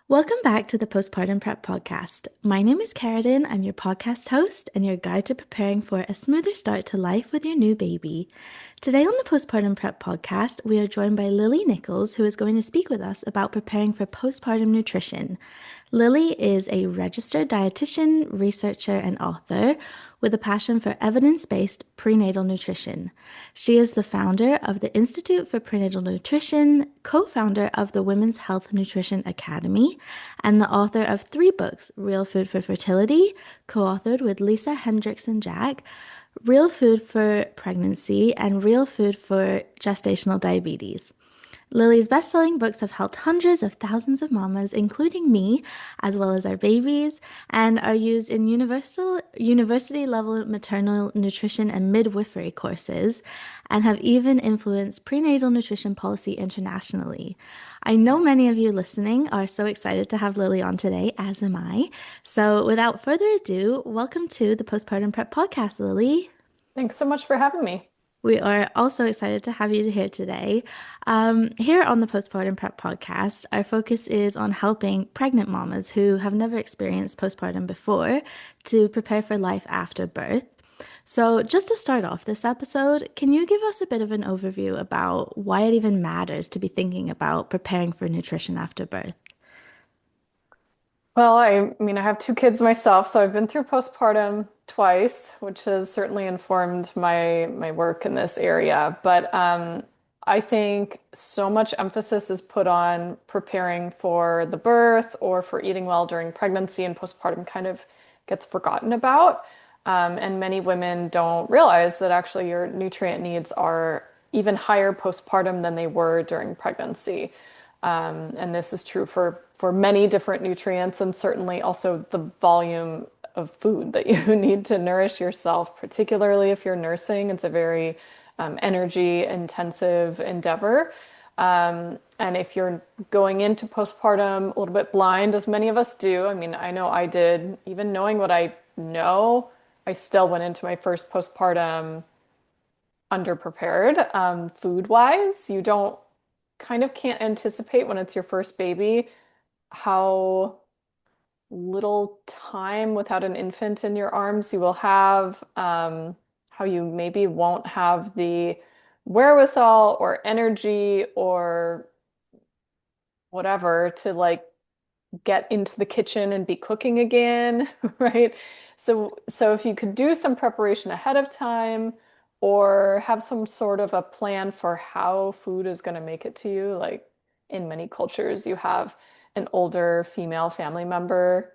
Welcome back to the Postpartum Prep Podcast. My name is Carradine. I'm your podcast host and your guide to preparing for a smoother start to life with your new baby. Today on the Postpartum Prep Podcast, we are joined by Lily Nichols, who is going to speak with us about preparing for postpartum nutrition. Lily is a registered dietitian, researcher, and author with a passion for evidence-based prenatal nutrition. She is the founder of the Institute for Prenatal Nutrition, co-founder of the Women's Health Nutrition Academy, and the author of 3 books: Real Food for Fertility, co-authored with Lisa Hendrickson-Jack, Real Food for Pregnancy, and Real Food for Gestational Diabetes. Lily's best-selling books have helped hundreds of thousands of mamas, including me, as well as our babies, and are used in university-level maternal nutrition and midwifery courses, and have even influenced prenatal nutrition policy internationally. I know many of you listening are so excited to have Lily on today, as am I. So without further ado, welcome to the Postpartum Prep Podcast, Lily. Thanks so much for having me. We are also excited to have you here today. Here on the Postpartum Prep Podcast, our focus is on helping pregnant mamas who have never experienced postpartum before to prepare for life after birth. So, just to start off this episode, can you give us a bit of an overview about why it even matters to be thinking about preparing for nutrition after birth? Well, I have 2 kids myself, so I've been through postpartum twice, which has certainly informed my work in this area. But I think so much emphasis is put on preparing for the birth or for eating well during pregnancy, and postpartum kind of gets forgotten about. And many women don't realize that actually your nutrient needs are even higher postpartum than they were during pregnancy. And this is true for many different nutrients and certainly also the volume of food that you need to nourish yourself, particularly if you're nursing. It's a very energy intensive endeavor. And if you're going into postpartum a little bit blind, as many of us do, I mean, I know I did, even knowing what I know, I still went into my first postpartum underprepared, food wise. You don't kind of can't anticipate when it's your first baby how little time without an infant in your arms you will have, how you maybe won't have the wherewithal or energy or whatever to like get into the kitchen and be cooking again, right? So if you could do some preparation ahead of time or have some sort of a plan for how food is going to make it to you, like in many cultures, you have an older female family member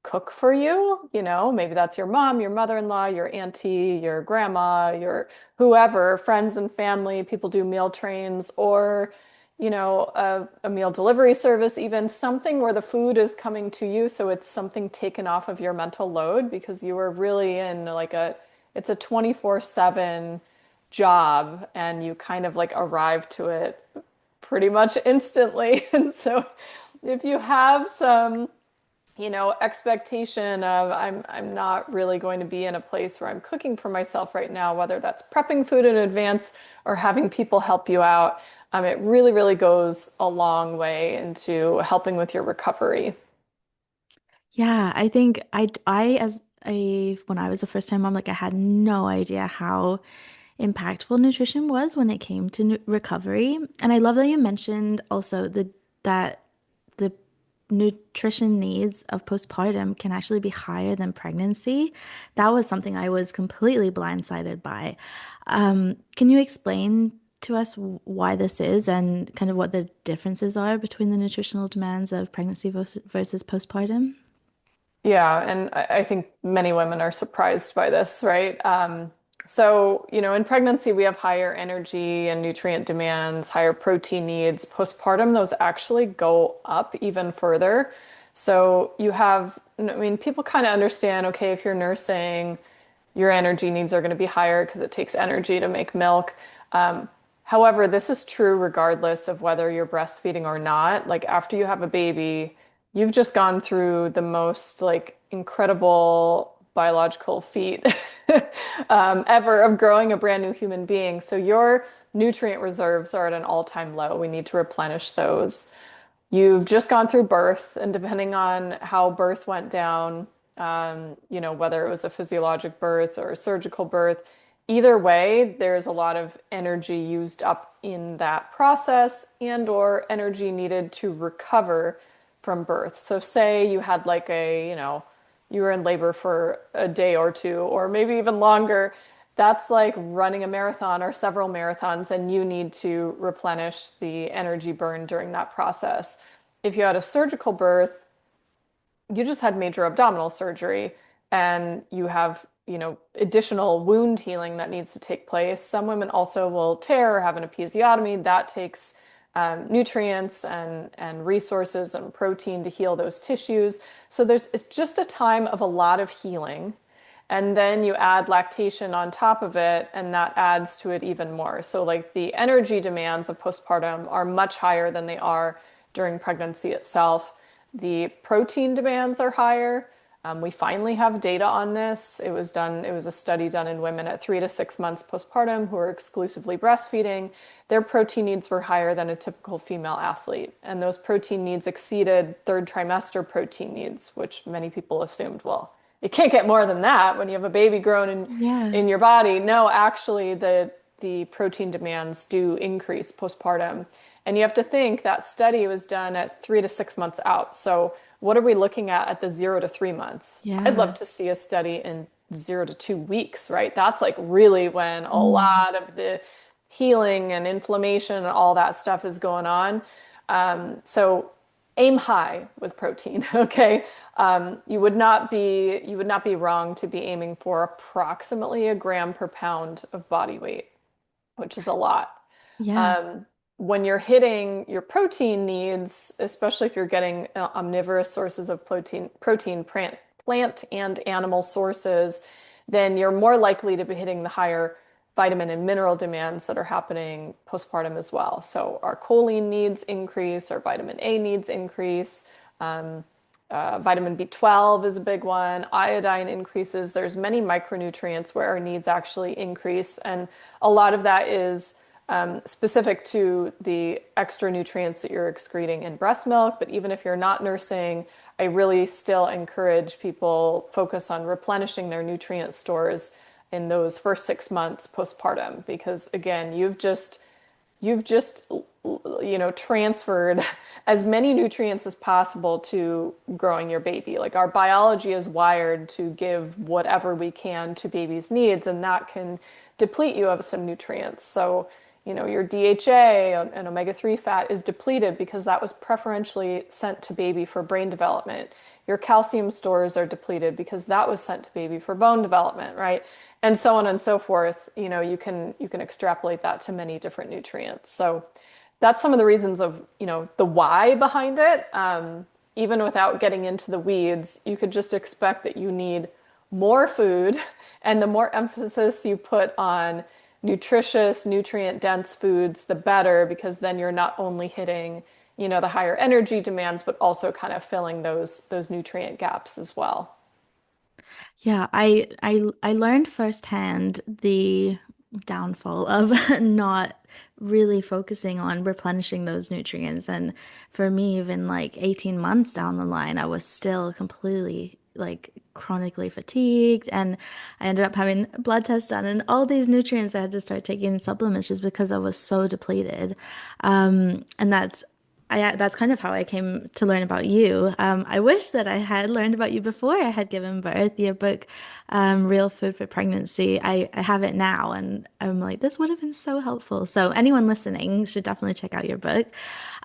cook for you, maybe that's your mom, your mother-in-law, your auntie, your grandma, your whoever, friends and family, people do meal trains or a meal delivery service, even something where the food is coming to you. So it's something taken off of your mental load because you are really in it's a 24/7 job and you kind of like arrive to it pretty much instantly. And so if you have some, expectation of I'm not really going to be in a place where I'm cooking for myself right now, whether that's prepping food in advance or having people help you out. It really, really goes a long way into helping with your recovery. Yeah, I think when I was a first-time mom, like I had no idea how impactful nutrition was when it came to recovery. And I love that you mentioned also that the nutrition needs of postpartum can actually be higher than pregnancy. That was something I was completely blindsided by. Can you explain to us why this is and kind of what the differences are between the nutritional demands of pregnancy versus postpartum? Yeah, and I think many women are surprised by this, right? So, in pregnancy, we have higher energy and nutrient demands, higher protein needs. Postpartum, those actually go up even further. So you have, I mean, people kind of understand, okay, if you're nursing, your energy needs are going to be higher because it takes energy to make milk. Um, However, this is true regardless of whether you're breastfeeding or not. Like after you have a baby, you've just gone through the most like incredible biological feat ever of growing a brand new human being. So your nutrient reserves are at an all-time low. We need to replenish those. You've just gone through birth, and depending on how birth went down, whether it was a physiologic birth or a surgical birth, either way, there's a lot of energy used up in that process and or energy needed to recover from birth. So say you had like you were in labor for a day or two, or maybe even longer. That's like running a marathon or several marathons, and you need to replenish the energy burn during that process. If you had a surgical birth, you just had major abdominal surgery and you have, additional wound healing that needs to take place. Some women also will tear or have an episiotomy. That takes nutrients and resources and protein to heal those tissues. So it's just a time of a lot of healing. And then you add lactation on top of it, and that adds to it even more. So, like the energy demands of postpartum are much higher than they are during pregnancy itself. The protein demands are higher. We finally have data on this. It was a study done in women at 3 to 6 months postpartum who were exclusively breastfeeding. Their protein needs were higher than a typical female athlete. And those protein needs exceeded third trimester protein needs, which many people assumed, well, it can't get more than that when you have a baby grown Yeah. in your body. No, actually, the protein demands do increase postpartum. And you have to think that study was done at 3 to 6 months out. So what are we looking at the 0 to 3 months? I'd love Yeah. to see a study in 0 to 2 weeks, right? That's like really when a Mm. lot of the healing and inflammation and all that stuff is going on. So aim high with protein, okay? You would not be wrong to be aiming for approximately a gram per pound of body weight, which is a lot. Yeah. Um, when you're hitting your protein needs, especially if you're getting omnivorous sources of protein plant and animal sources, then you're more likely to be hitting the higher vitamin and mineral demands that are happening postpartum as well. So our choline needs increase, our vitamin A needs increase. Um, Vitamin B12 is a big one. Iodine increases. There's many micronutrients where our needs actually increase, and a lot of that is specific to the extra nutrients that you're excreting in breast milk. But even if you're not nursing, I really still encourage people focus on replenishing their nutrient stores in those first 6 months postpartum, because again, you've just transferred as many nutrients as possible to growing your baby. Like our biology is wired to give whatever we can to baby's needs, and that can deplete you of some nutrients. So, your DHA and omega-3 fat is depleted because that was preferentially sent to baby for brain development. Your calcium stores are depleted because that was sent to baby for bone development, right? And so on and so forth. You can extrapolate that to many different nutrients. So that's some of the reasons of, the why behind it. Even without getting into the weeds, you could just expect that you need more food, and the more emphasis you put on nutritious, nutrient-dense foods, the better, because then you're not only hitting, the higher energy demands, but also kind of filling those nutrient gaps as well. Yeah, I learned firsthand the downfall of not really focusing on replenishing those nutrients. And for me, even like 18 months down the line, I was still completely like chronically fatigued, and I ended up having blood tests done and all these nutrients I had to start taking supplements just because I was so depleted. And that's kind of how I came to learn about you. I wish that I had learned about you before I had given birth. Your book, Real Food for Pregnancy, I have it now, and I'm like, this would have been so helpful. So anyone listening should definitely check out your book.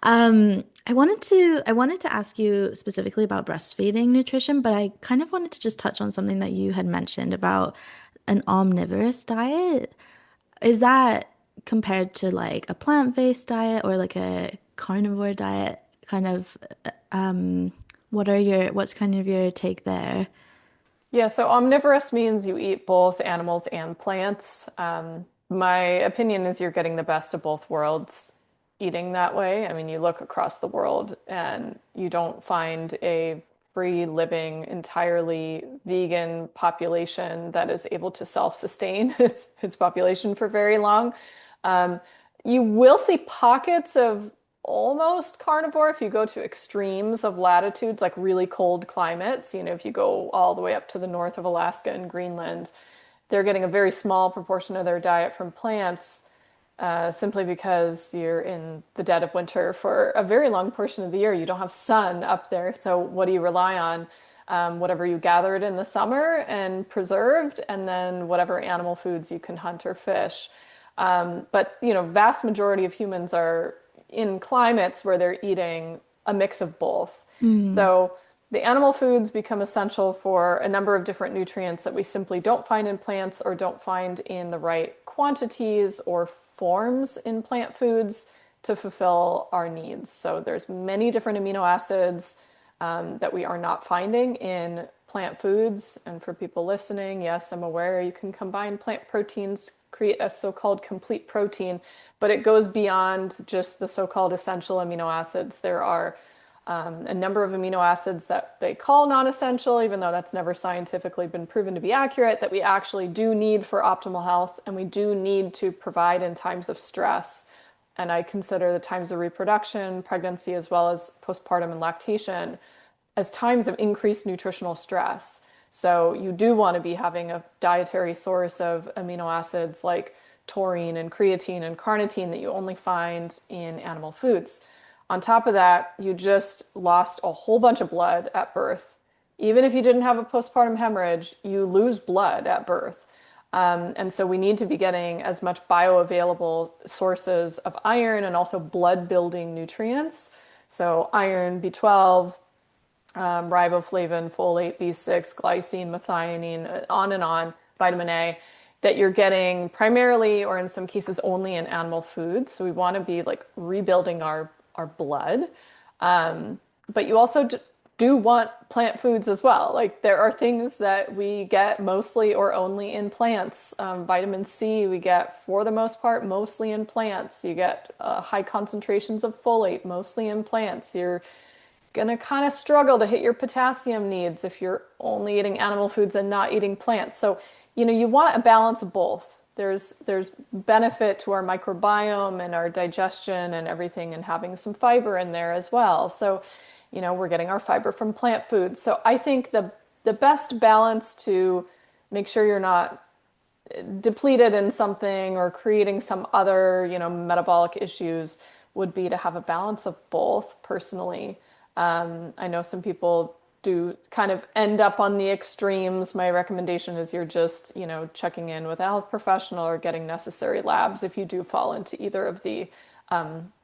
I wanted to ask you specifically about breastfeeding nutrition, but I kind of wanted to just touch on something that you had mentioned about an omnivorous diet. Is that compared to like a plant-based diet or like a carnivore diet? Kind of, what's kind of your take there? Yeah, so omnivorous means you eat both animals and plants. My opinion is you're getting the best of both worlds eating that way. I mean, you look across the world and you don't find a free living, entirely vegan population that is able to self-sustain its population for very long. Um, you will see pockets of almost carnivore if you go to extremes of latitudes, like really cold climates. If you go all the way up to the north of Alaska and Greenland, they're getting a very small proportion of their diet from plants, simply because you're in the dead of winter for a very long portion of the year. You don't have sun up there. So what do you rely on? Whatever you gathered in the summer and preserved, and then whatever animal foods you can hunt or fish. But vast majority of humans are in climates where they're eating a mix of both. Mm. So the animal foods become essential for a number of different nutrients that we simply don't find in plants or don't find in the right quantities or forms in plant foods to fulfill our needs. So there's many different amino acids that we are not finding in plant foods. And for people listening, yes, I'm aware you can combine plant proteins, create a so-called complete protein, but it goes beyond just the so-called essential amino acids. There are a number of amino acids that they call non-essential, even though that's never scientifically been proven to be accurate, that we actually do need for optimal health and we do need to provide in times of stress. And I consider the times of reproduction, pregnancy, as well as postpartum and lactation as times of increased nutritional stress. So you do want to be having a dietary source of amino acids like taurine and creatine and carnitine that you only find in animal foods. On top of that, you just lost a whole bunch of blood at birth. Even if you didn't have a postpartum hemorrhage, you lose blood at birth. And so we need to be getting as much bioavailable sources of iron and also blood building nutrients. So iron, B12, riboflavin, folate, B6, glycine, methionine, on and on, vitamin A, that you're getting primarily or in some cases only in animal foods. So we want to be like rebuilding our blood. But you also do want plant foods as well. Like there are things that we get mostly or only in plants. Vitamin C we get for the most part mostly in plants. You get high concentrations of folate mostly in plants. You're gonna kind of struggle to hit your potassium needs if you're only eating animal foods and not eating plants. So you want a balance of both. There's benefit to our microbiome and our digestion and everything and having some fiber in there as well. So we're getting our fiber from plant foods. So I think the best balance to make sure you're not depleted in something or creating some other metabolic issues would be to have a balance of both personally. I know some people do kind of end up on the extremes. My recommendation is you're just checking in with a health professional or getting necessary labs if you do fall into either of the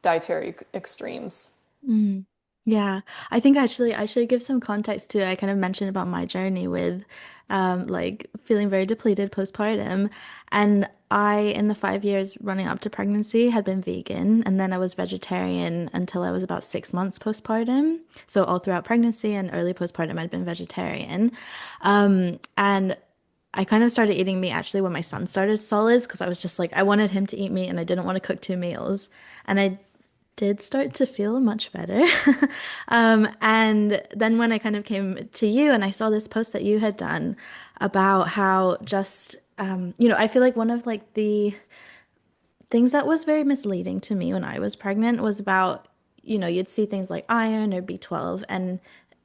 dietary extremes. Mm. Yeah, I think actually I should give some context too. I kind of mentioned about my journey with like feeling very depleted postpartum. And I, in the 5 years running up to pregnancy, had been vegan, and then I was vegetarian until I was about 6 months postpartum. So all throughout pregnancy and early postpartum, I'd been vegetarian. And I kind of started eating meat actually when my son started solids because I was just like, I wanted him to eat meat and I didn't want to cook 2 meals. And I did start to feel much better. And then when I kind of came to you and I saw this post that you had done about how just, I feel like one of like the things that was very misleading to me when I was pregnant was about, you'd see things like iron or B12 and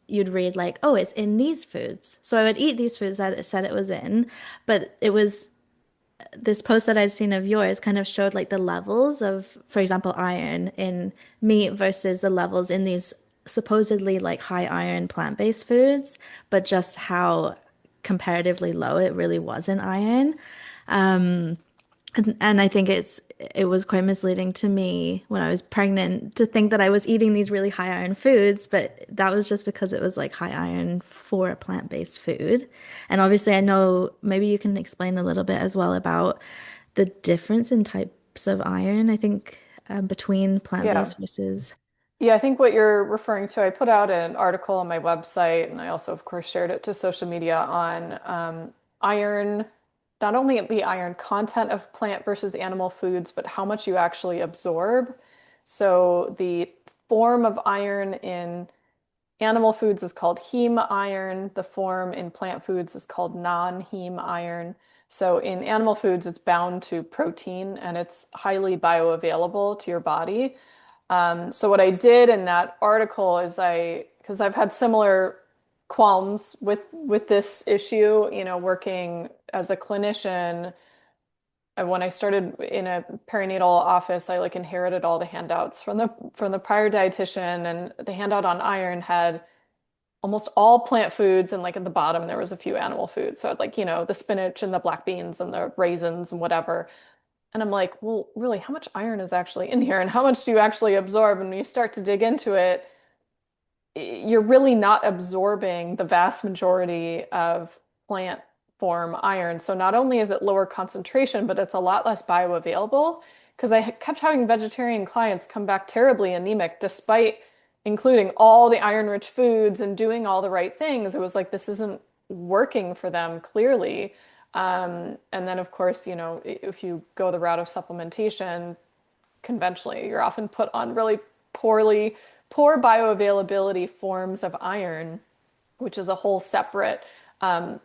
you'd read like, oh, it's in these foods. So I would eat these foods that it said it was in, but it was this post that I'd seen of yours kind of showed like the levels of, for example, iron in meat versus the levels in these supposedly like high iron plant-based foods, but just how comparatively low it really was in iron. And I think it was quite misleading to me when I was pregnant to think that I was eating these really high iron foods, but that was just because it was like high iron for a plant-based food. And obviously, I know maybe you can explain a little bit as well about the difference in types of iron, I think, between Yeah. plant-based versus. Yeah, I think what you're referring to, I put out an article on my website, and I also, of course, shared it to social media on iron, not only the iron content of plant versus animal foods, but how much you actually absorb. So the form of iron in animal foods is called heme iron. The form in plant foods is called non-heme iron. So in animal foods, it's bound to protein and it's highly bioavailable to your body. So what I did in that article is because I've had similar qualms with this issue, working as a clinician. When I started in a perinatal office, I like inherited all the handouts from the prior dietitian, and the handout on iron had almost all plant foods, and like at the bottom there was a few animal foods. So I'd like, the spinach and the black beans and the raisins and whatever. And I'm like, well, really, how much iron is actually in here and how much do you actually absorb? And when you start to dig into it, you're really not absorbing the vast majority of plant form iron. So not only is it lower concentration, but it's a lot less bioavailable. Because I kept having vegetarian clients come back terribly anemic despite including all the iron-rich foods and doing all the right things. It was like this isn't working for them clearly. And then, of course, if you go the route of supplementation, conventionally, you're often put on really poor bioavailability forms of iron, which is a whole separate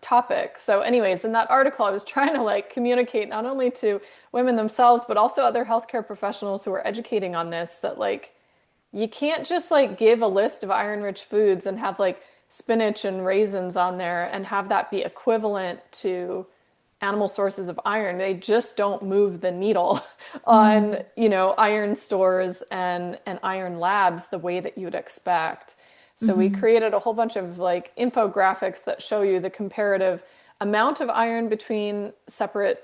topic. So, anyways, in that article, I was trying to like communicate not only to women themselves, but also other healthcare professionals who are educating on this that like you can't just like give a list of iron-rich foods and have like spinach and raisins on there and have that be equivalent to animal sources of iron. They just don't move the needle on, Mm. iron stores and iron labs the way that you'd expect. So we Hmm. created a whole bunch of like infographics that show you the comparative amount of iron between separate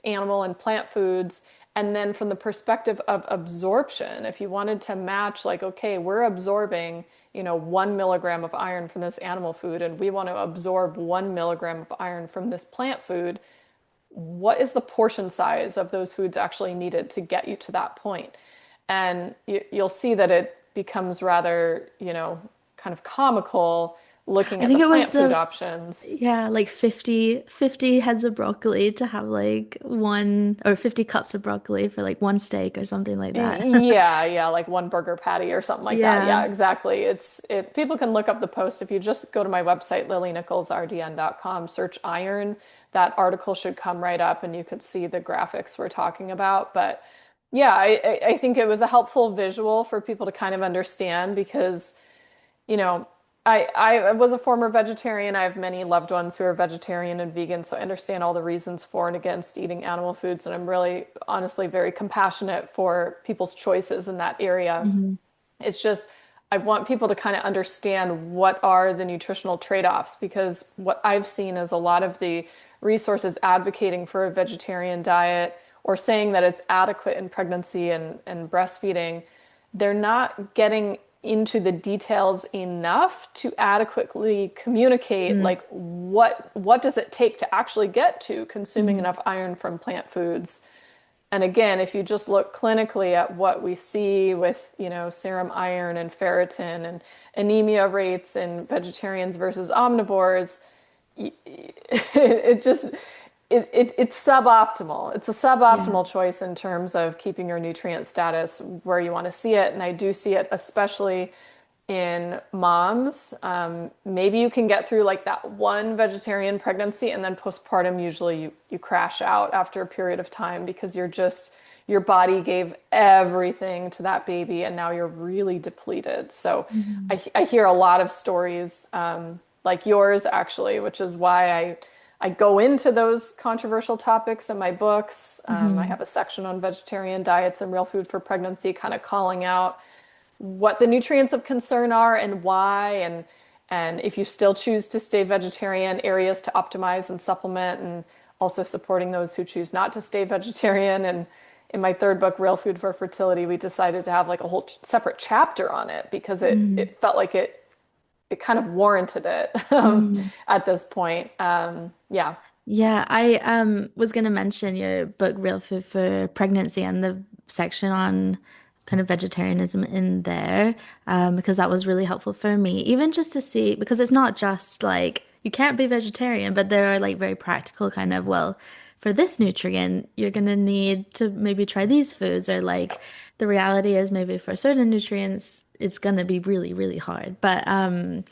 animal and plant foods. And then from the perspective of absorption, if you wanted to match, like, okay, we're absorbing, 1 milligram of iron from this animal food, and we want to absorb 1 milligram of iron from this plant food, what is the portion size of those foods actually needed to get you to that point? And you'll see that it becomes rather, kind of comical looking I at the think it was plant food those, options. yeah, like 50 heads of broccoli to have like one, or 50 cups of broccoli for like one steak or something like that. Yeah, yeah, like one burger patty or something like that. Yeah, Yeah. exactly. People can look up the post if you just go to my website, lilynicholsrdn.com, search iron. That article should come right up and you could see the graphics we're talking about. But yeah, I think it was a helpful visual for people to kind of understand because you know, I was a former vegetarian. I have many loved ones who are vegetarian and vegan, so I understand all the reasons for and against eating animal foods, and I'm really honestly very compassionate for people's choices in that area. Hmm. It's just I want people to kind of understand what are the nutritional trade-offs because what I've seen is a lot of the resources advocating for a vegetarian diet or saying that it's adequate in pregnancy and breastfeeding, they're not getting into the details enough to adequately communicate Mm. like what does it take to actually get to consuming Hmm. enough iron from plant foods. And again, if you just look clinically at what we see with, serum iron and ferritin and anemia rates in vegetarians versus omnivores, it just it's suboptimal. It's a Yeah. suboptimal choice in terms of keeping your nutrient status where you want to see it. And I do see it especially in moms. Maybe you can get through like that one vegetarian pregnancy and then postpartum, usually you crash out after a period of time because your body gave everything to that baby and now you're really depleted. So Hmm. I hear a lot of stories like yours actually, which is why I go into those controversial topics in my books. I Hmm. have a section on vegetarian diets and real food for pregnancy, kind of calling out what the nutrients of concern are and why, and if you still choose to stay vegetarian, areas to optimize and supplement, and also supporting those who choose not to stay vegetarian. And in my third book, Real Food for Fertility, we decided to have like a whole separate chapter on it because Hmm. it felt like it kind of warranted it Hmm. at this point. Yeah. Yeah, I was gonna mention your book Real Food for Pregnancy and the section on kind of vegetarianism in there, because that was really helpful for me. Even just to see, because it's not just like you can't be vegetarian, but there are like very practical kind of, well, for this nutrient, you're gonna need to maybe try these foods, or like the reality is maybe for certain nutrients, it's gonna be really, really hard. But and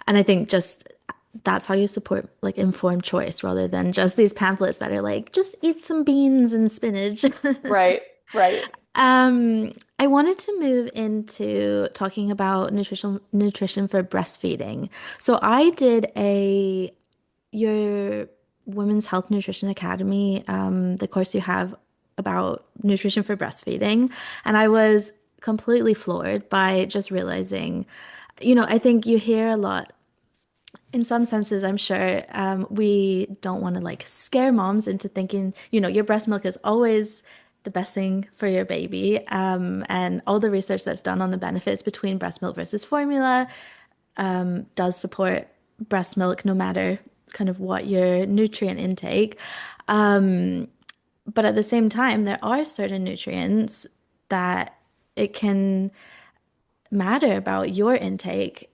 I think just that's how you support like informed choice rather than just these pamphlets that are like, just eat some beans and spinach. Right, right. I wanted to move into talking about nutrition for breastfeeding. So I did your Women's Health Nutrition Academy, the course you have about nutrition for breastfeeding, and I was completely floored by just realizing, I think you hear a lot in some senses, I'm sure we don't want to like scare moms into thinking, your breast milk is always the best thing for your baby. And all the research that's done on the benefits between breast milk versus formula does support breast milk no matter kind of what your nutrient intake. But at the same time, there are certain nutrients that it can matter about your intake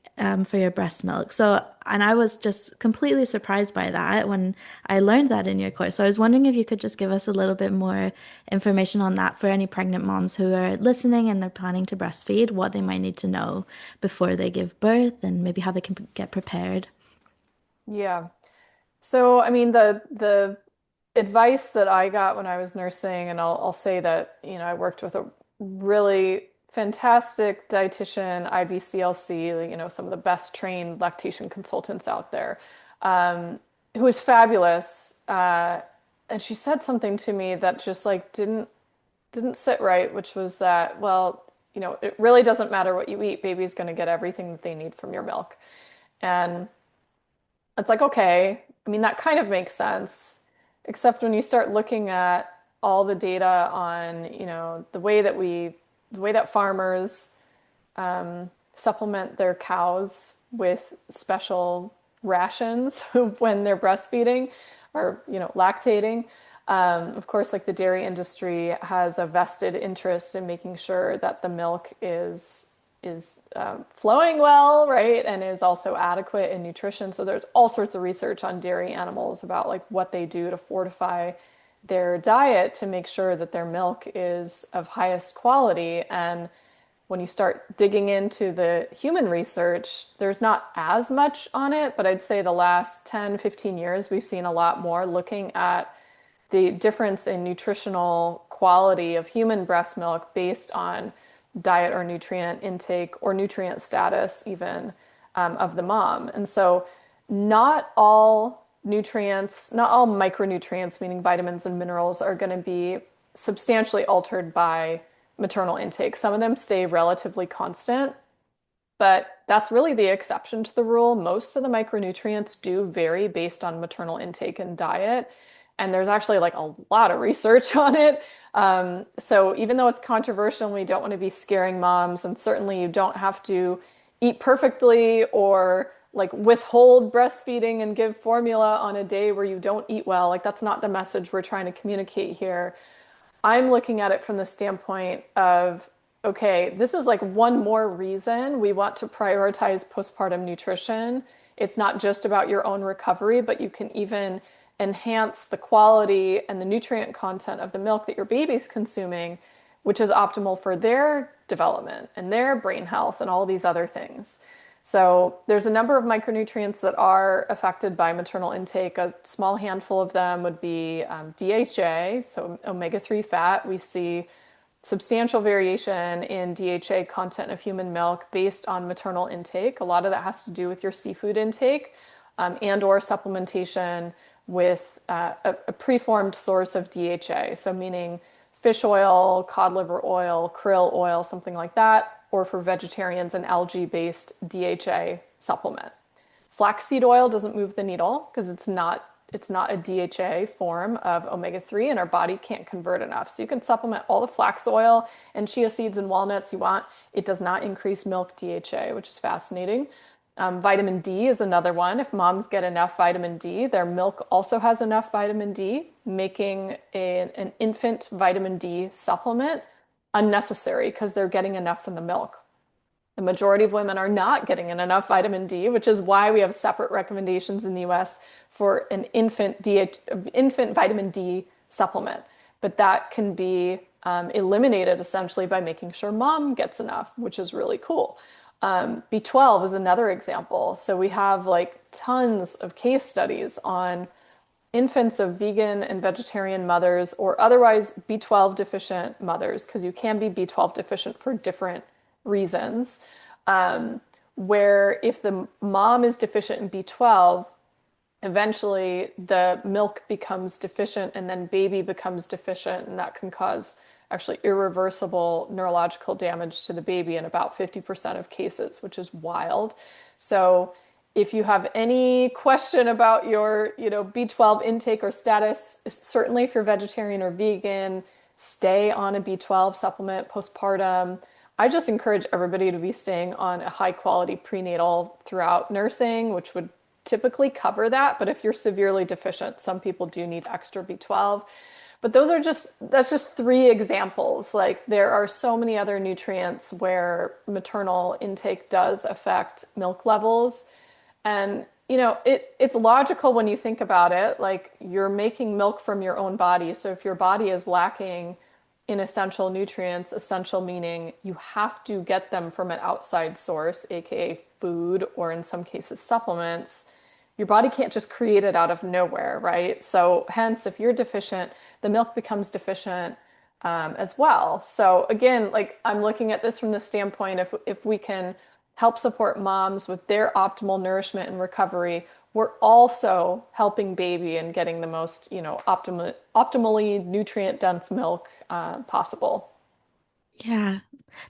for your breast milk. So, and I was just completely surprised by that when I learned that in your course. So, I was wondering if you could just give us a little bit more information on that for any pregnant moms who are listening and they're planning to breastfeed, what they might need to know before they give birth and maybe how they can get prepared. Yeah. So, I mean, the advice that I got when I was nursing, and I'll say that, I worked with a really fantastic dietitian, IBCLC, some of the best trained lactation consultants out there, um, who was fabulous. And she said something to me that just like didn't sit right, which was that, well, it really doesn't matter what you eat, baby's going to get everything that they need from your milk. And it's like, okay, I mean, that kind of makes sense, except when you start looking at all the data on, the way that farmers supplement their cows with special rations when they're breastfeeding or, lactating. Of course, like the dairy industry has a vested interest in making sure that the milk is flowing well, right, and is also adequate in nutrition. So there's all sorts of research on dairy animals about like what they do to fortify their diet to make sure that their milk is of highest quality. And when you start digging into the human research, there's not as much on it, but I'd say the last 10, 15 years, we've seen a lot more looking at the difference in nutritional quality of human breast milk based on diet or nutrient intake or nutrient status, even of the mom. And so, not all nutrients, not all micronutrients, meaning vitamins and minerals, are going to be substantially altered by maternal intake. Some of them stay relatively constant, but that's really the exception to the rule. Most of the micronutrients do vary based on maternal intake and diet. And there's actually like a lot of research on it. So even though it's controversial and we don't want to be scaring moms, and certainly you don't have to eat perfectly or like withhold breastfeeding and give formula on a day where you don't eat well, like that's not the message we're trying to communicate here. I'm looking at it from the standpoint of, okay, this is like one more reason we want to prioritize postpartum nutrition. It's not just about your own recovery, but you can even enhance the quality and the nutrient content of the milk that your baby's consuming, which is optimal for their development and their brain health and all these other things. So there's a number of micronutrients that are affected by maternal intake. A small handful of them would be DHA, so omega-3 fat. We see substantial variation in DHA content of human milk based on maternal intake. A lot of that has to do with your seafood intake and or supplementation with a preformed source of DHA. So meaning fish oil, cod liver oil, krill oil, something like that, or for vegetarians, an algae-based DHA supplement. Flaxseed oil doesn't move the needle because it's not a DHA form of omega-3 and our body can't convert enough. So you can supplement all the flax oil and chia seeds and walnuts you want. It does not increase milk DHA, which is fascinating. Vitamin D is another one. If moms get enough vitamin D, their milk also has enough vitamin D, making an infant vitamin D supplement unnecessary because they're getting enough from the milk. The majority of women are not getting enough vitamin D, which is why we have separate recommendations in the US for an infant vitamin D supplement. But that can be eliminated essentially by making sure mom gets enough, which is really cool. B12 is another example. So we have like tons of case studies on infants of vegan and vegetarian mothers or otherwise B12 deficient mothers, because you can be B12 deficient for different reasons. Um, where if the mom is deficient in B12, eventually the milk becomes deficient and then baby becomes deficient, and that can cause actually irreversible neurological damage to the baby in about 50% of cases, which is wild. So if you have any question about your, B12 intake or status, certainly if you're vegetarian or vegan, stay on a B12 supplement postpartum. I just encourage everybody to be staying on a high quality prenatal throughout nursing, which would typically cover that. But if you're severely deficient, some people do need extra B12. But that's just three examples. Like there are so many other nutrients where maternal intake does affect milk levels. And it's logical when you think about it. Like you're making milk from your own body. So if your body is lacking in essential nutrients, essential meaning you have to get them from an outside source, aka food, or in some cases supplements. Your body can't just create it out of nowhere, right? So hence, if you're deficient, the milk becomes deficient as well. So again, like I'm looking at this from the standpoint, if we can help support moms with their optimal nourishment and recovery, we're also helping baby and getting the most, optimally nutrient dense milk possible. Yeah,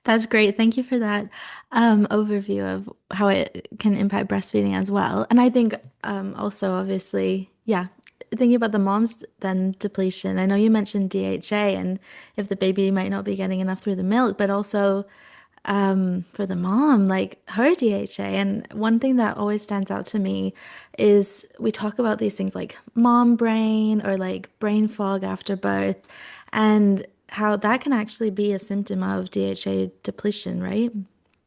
that's great. Thank you for that overview of how it can impact breastfeeding as well. And I think also, obviously, yeah, thinking about the mom's then depletion. I know you mentioned DHA and if the baby might not be getting enough through the milk, but also for the mom, like her DHA. And one thing that always stands out to me is we talk about these things like mom brain or like brain fog after birth, and how that can actually be a symptom of DHA depletion, right?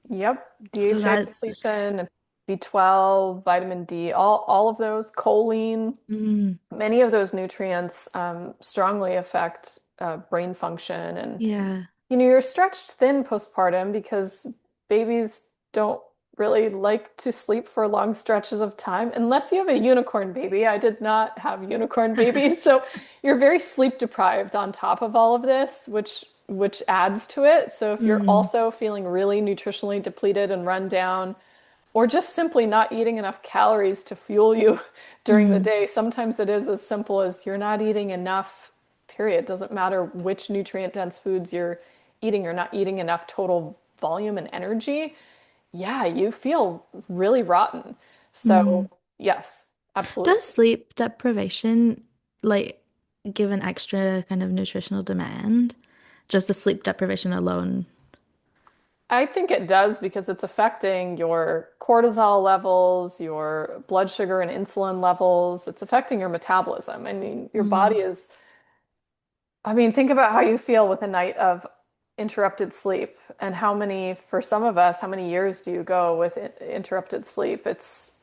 Yep, So DHA that's, depletion, B12, vitamin D, all of those, choline, mm, many of those nutrients strongly affect brain function. And yeah. you're stretched thin postpartum because babies don't really like to sleep for long stretches of time unless you have a unicorn baby. I did not have unicorn babies, so you're very sleep deprived on top of all of this, which adds to it. So if you're Mm, also feeling really nutritionally depleted and run down, or just simply not eating enough calories to fuel you during the mm, day. Sometimes it is as simple as you're not eating enough, period. Doesn't matter which nutrient dense foods you're eating, you're not eating enough total volume and energy. Yeah, you feel really rotten. So, mm. yes, absolutely. Does sleep deprivation like give an extra kind of nutritional demand? Just the sleep deprivation alone. I think it does because it's affecting your cortisol levels, your blood sugar and insulin levels. It's affecting your metabolism. I mean, your body Mm, is I mean, think about how you feel with a night of interrupted sleep and for some of us, how many years do you go with interrupted sleep? It's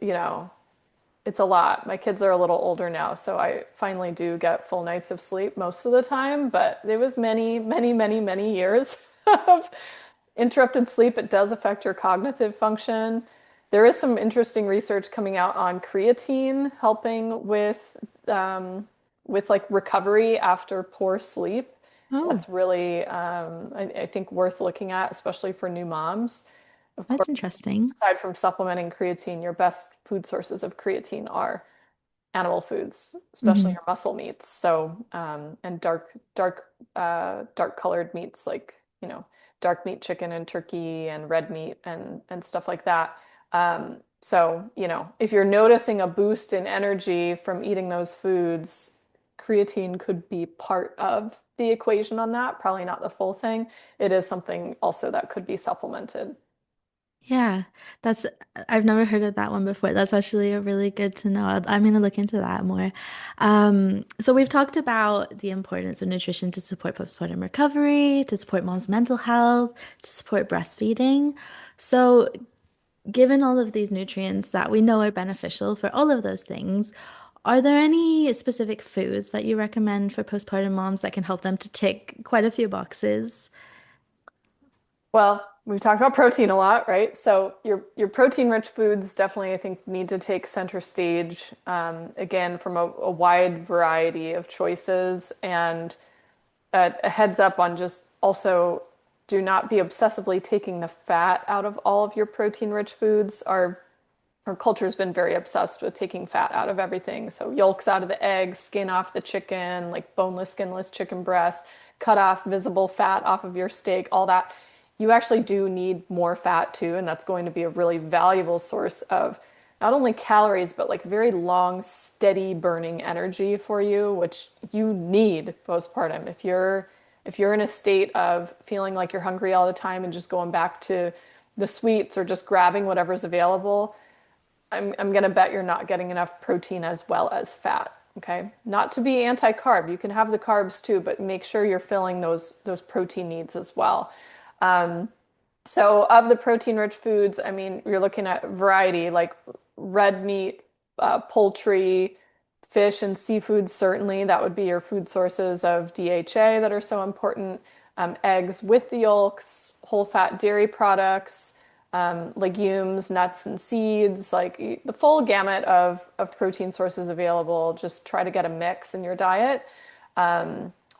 a lot. My kids are a little older now, so I finally do get full nights of sleep most of the time, but there was many, many, many, many years of interrupted sleep. It does affect your cognitive function. There is some interesting research coming out on creatine helping with like recovery after poor sleep. oh, That's really, I think, worth looking at, especially for new moms. Of that's course, interesting. aside from supplementing creatine, your best food sources of creatine are animal foods, especially Hmm. your muscle meats. So, and dark colored meats like, dark meat chicken and turkey and red meat and stuff like that. So, if you're noticing a boost in energy from eating those foods, creatine could be part of the equation on that, probably not the full thing. It is something also that could be supplemented. Yeah, that's, I've never heard of that one before. That's actually a really good to know. I'm gonna look into that more. So we've talked about the importance of nutrition to support postpartum recovery, to support mom's mental health, to support breastfeeding. So given all of these nutrients that we know are beneficial for all of those things, are there any specific foods that you recommend for postpartum moms that can help them to tick quite a few boxes? Well, we've talked about protein a lot, right? So your protein-rich foods definitely, I think, need to take center stage. Again, from a wide variety of choices, and a heads up on just also do not be obsessively taking the fat out of all of your protein-rich foods. Our culture's been very obsessed with taking fat out of everything. So yolks out of the eggs, skin off the chicken, like boneless, skinless chicken breast, cut off visible fat off of your steak, all that. You actually do need more fat too, and that's going to be a really valuable source of not only calories, but like very long, steady burning energy for you, which you need postpartum. If you're in a state of feeling like you're hungry all the time and just going back to the sweets or just grabbing whatever's available, I'm gonna bet you're not getting enough protein as well as fat. Okay. Not to be anti-carb. You can have the carbs too, but make sure you're filling those protein needs as well. So of the protein-rich foods, I mean, you're looking at variety like red meat, poultry, fish, and seafood. Certainly, that would be your food sources of DHA that are so important. Eggs with the yolks, whole fat dairy products, legumes, nuts, and seeds, like the full gamut of protein sources available. Just try to get a mix in your diet.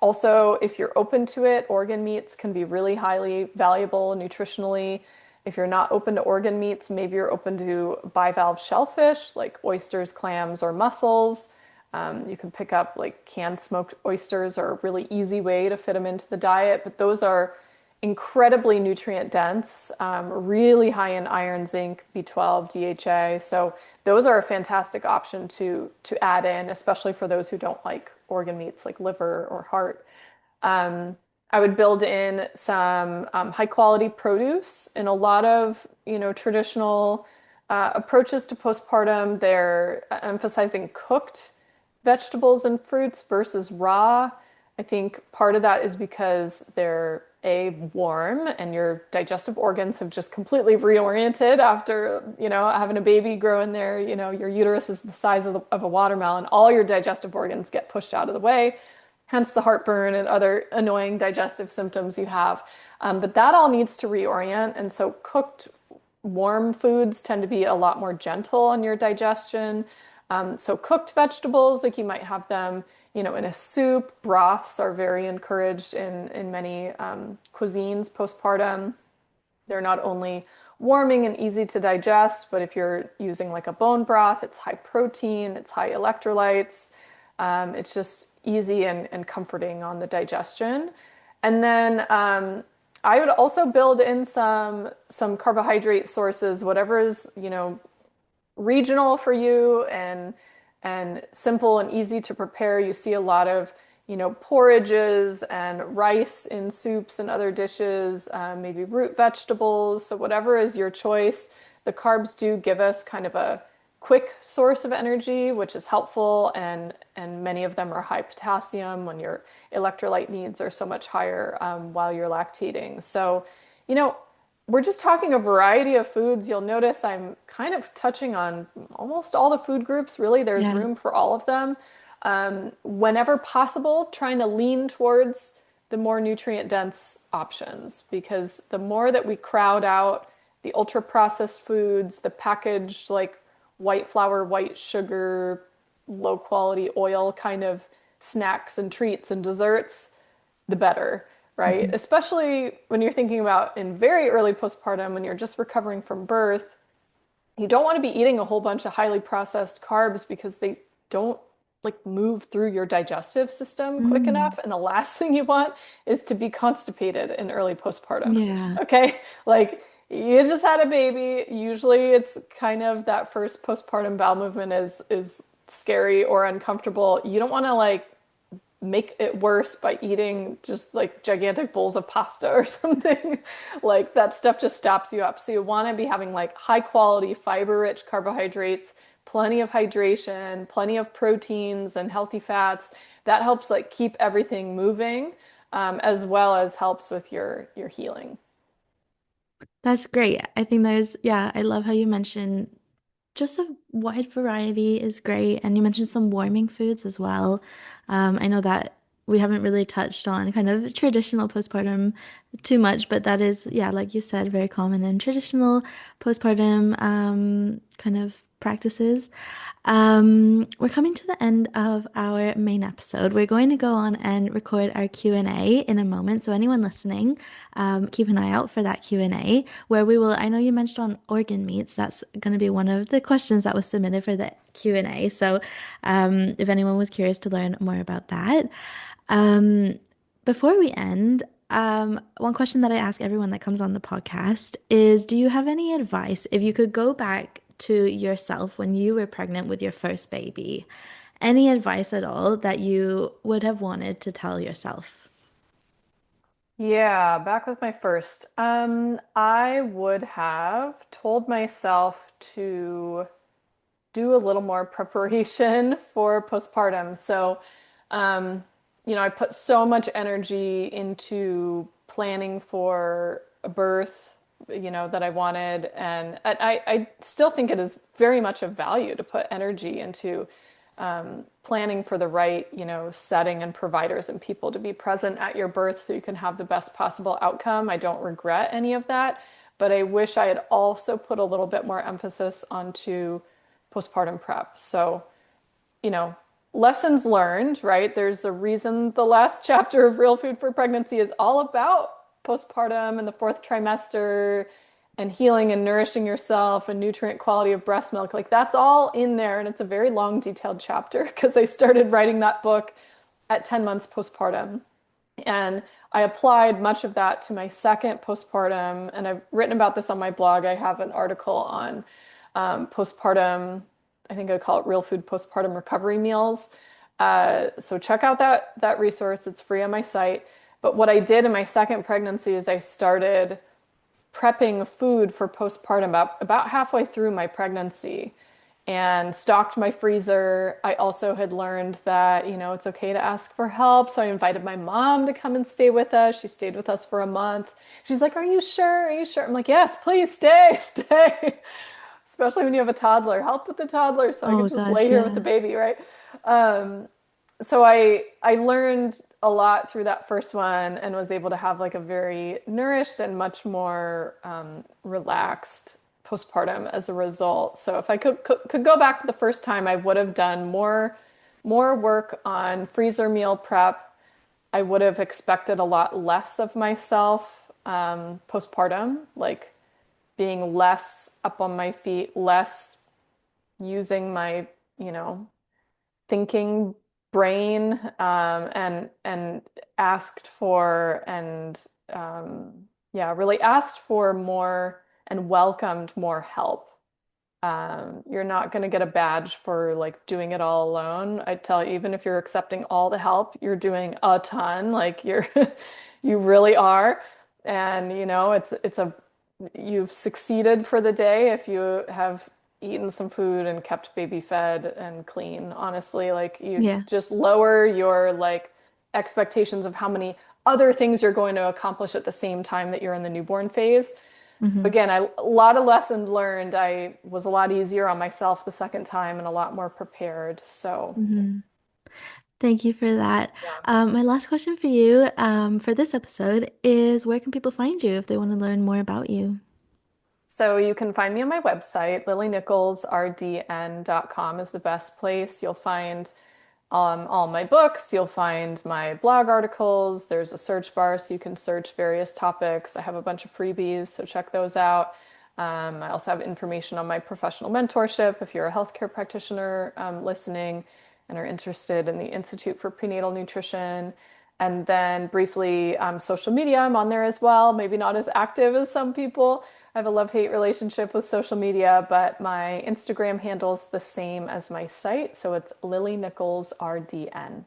Also, if you're open to it, organ meats can be really highly valuable nutritionally. If you're not open to organ meats, maybe you're open to bivalve shellfish like oysters, clams, or mussels. You can pick up like canned smoked oysters are a really easy way to fit them into the diet, but those are incredibly nutrient dense, really high in iron, zinc, B12, DHA. So those are a fantastic option to add in, especially for those who don't like organ meats like liver or heart. Um, I would build in some high quality produce. In a lot of, traditional approaches to postpartum, they're emphasizing cooked vegetables and fruits versus raw. I think part of that is because they're warm and your digestive organs have just completely reoriented after, having a baby grow in there. Your uterus is the size of a watermelon. All your digestive organs get pushed out of the way, hence the heartburn and other annoying digestive symptoms you have. But that all needs to reorient. And so cooked warm foods tend to be a lot more gentle on your digestion. So cooked vegetables, like you might have them, in a soup. Broths are very encouraged in many cuisines postpartum. They're not only warming and easy to digest, but if you're using like a bone broth, it's high protein, it's high electrolytes. It's just easy and comforting on the digestion. And then I would also build in some carbohydrate sources, whatever is, regional for you and simple and easy to prepare. You see a lot of, porridges and rice in soups and other dishes, maybe root vegetables. So whatever is your choice. The carbs do give us kind of a quick source of energy, which is helpful, and many of them are high potassium when your electrolyte needs are so much higher while you're lactating. So, you know, we're just talking a variety of foods. You'll notice I'm kind of touching on almost all the food groups. Really, there's Yeah. room for all of them. Whenever possible, trying to lean towards the more nutrient dense options because the more that we crowd out the ultra processed foods, the packaged like white flour, white sugar, low quality oil kind of snacks and treats and desserts, the better, right? Mhm. Especially when you're thinking about in very early postpartum, when you're just recovering from birth, you don't want to be eating a whole bunch of highly processed carbs because they don't like move through your digestive system quick Mm. enough. And the last thing you want is to be constipated in early postpartum. Yeah. Okay? Like you just had a baby. Usually it's kind of that first postpartum bowel movement is scary or uncomfortable. You don't want to like make it worse by eating just like gigantic bowls of pasta or something. Like that stuff just stops you up. So you want to be having like high quality, fiber rich carbohydrates, plenty of hydration, plenty of proteins and healthy fats. That helps like keep everything moving, as well as helps with your healing. That's great. I think yeah, I love how you mentioned just a wide variety is great. And you mentioned some warming foods as well. I know that we haven't really touched on kind of traditional postpartum too much, but that is, yeah, like you said, very common in traditional postpartum kind of practices. We're coming to the end of our main episode. We're going to go on and record our Q&A in a moment. So anyone listening, keep an eye out for that Q&A where we will, I know you mentioned on organ meats. That's going to be one of the questions that was submitted for the Q&A. So if anyone was curious to learn more about that. Um, Before we end, one question that I ask everyone that comes on the podcast is, do you have any advice if you could go back to yourself when you were pregnant with your first baby? Any advice at all that you would have wanted to tell yourself? Yeah, back with my first. I would have told myself to do a little more preparation for postpartum. So, um, I put so much energy into planning for a birth, that I wanted. And I still think it is very much of value to put energy into planning for the right, setting and providers and people to be present at your birth so you can have the best possible outcome. I don't regret any of that, but I wish I had also put a little bit more emphasis onto postpartum prep. So, you know, lessons learned, right? There's a reason the last chapter of Real Food for Pregnancy is all about postpartum and the fourth trimester and healing and nourishing yourself and nutrient quality of breast milk. Like that's all in there. And it's a very long, detailed chapter because I started writing that book at 10 months postpartum. And I applied much of that to my second postpartum. And I've written about this on my blog. I have an article on postpartum, I think I call it Real Food Postpartum Recovery Meals. So check out that resource. It's free on my site. But what I did in my second pregnancy is I started prepping food for postpartum about halfway through my pregnancy and stocked my freezer. I also had learned that, it's okay to ask for help. So I invited my mom to come and stay with us. She stayed with us for a month. She's like, "Are you sure? Are you sure?" I'm like, "Yes, please stay, stay." Especially when you have a toddler, help with the toddler so I Oh could just lay gosh, here with the yeah. baby, right? So I learned a lot through that first one and was able to have like a very nourished and much more relaxed postpartum as a result. So if I could go back to the first time, I would have done more work on freezer meal prep. I would have expected a lot less of myself postpartum, like being less up on my feet, less using my, you know, thinking brain, and asked for and yeah, really asked for more and welcomed more help. You're not going to get a badge for like doing it all alone. I tell you, even if you're accepting all the help, you're doing a ton. Like you're, you really are. And it's a you've succeeded for the day if you have eaten some food and kept baby fed and clean. Honestly, like you Yeah. just lower your like expectations of how many other things you're going to accomplish at the same time that you're in the newborn phase. So Hmm. again, a lot of lessons learned. I was a lot easier on myself the second time and a lot more prepared. So Hmm. Thank you for that. yeah. My last question for you, for this episode is where can people find you if they want to learn more about you? So you can find me on my website, lilynicholsrdn.com is the best place. You'll find all my books. You'll find my blog articles. There's a search bar so you can search various topics. I have a bunch of freebies, so check those out. I also have information on my professional mentorship if you're a healthcare practitioner listening and are interested in the Institute for Prenatal Nutrition. And then briefly, social media, I'm on there as well. Maybe not as active as some people. I have a love-hate relationship with social media, but my Instagram handle's the same as my site. So it's Lily Nichols RDN.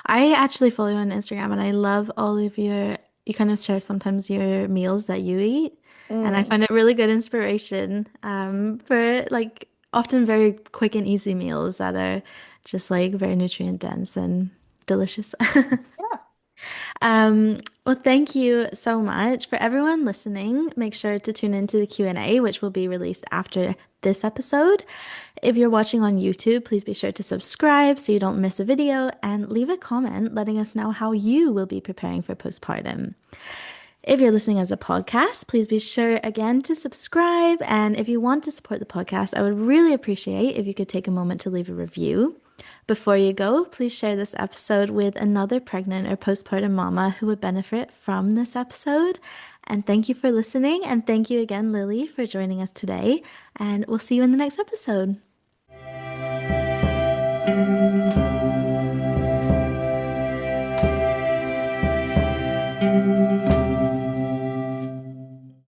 I actually follow you on Instagram and I love all of you kind of share sometimes your meals that you eat. And I Mm. find it really good inspiration for like often very quick and easy meals that are just like very nutrient dense and delicious. Yeah. Well, thank you so much. For everyone listening, make sure to tune into the Q&A, which will be released after this episode. If you're watching on YouTube, please be sure to subscribe so you don't miss a video and leave a comment letting us know how you will be preparing for postpartum. If you're listening as a podcast, please be sure again to subscribe. And if you want to support the podcast, I would really appreciate if you could take a moment to leave a review. Before you go, please share this episode with another pregnant or postpartum mama who would benefit from this episode. And thank you for listening. And thank you again, Lily, for joining us today. And we'll see you in the next episode.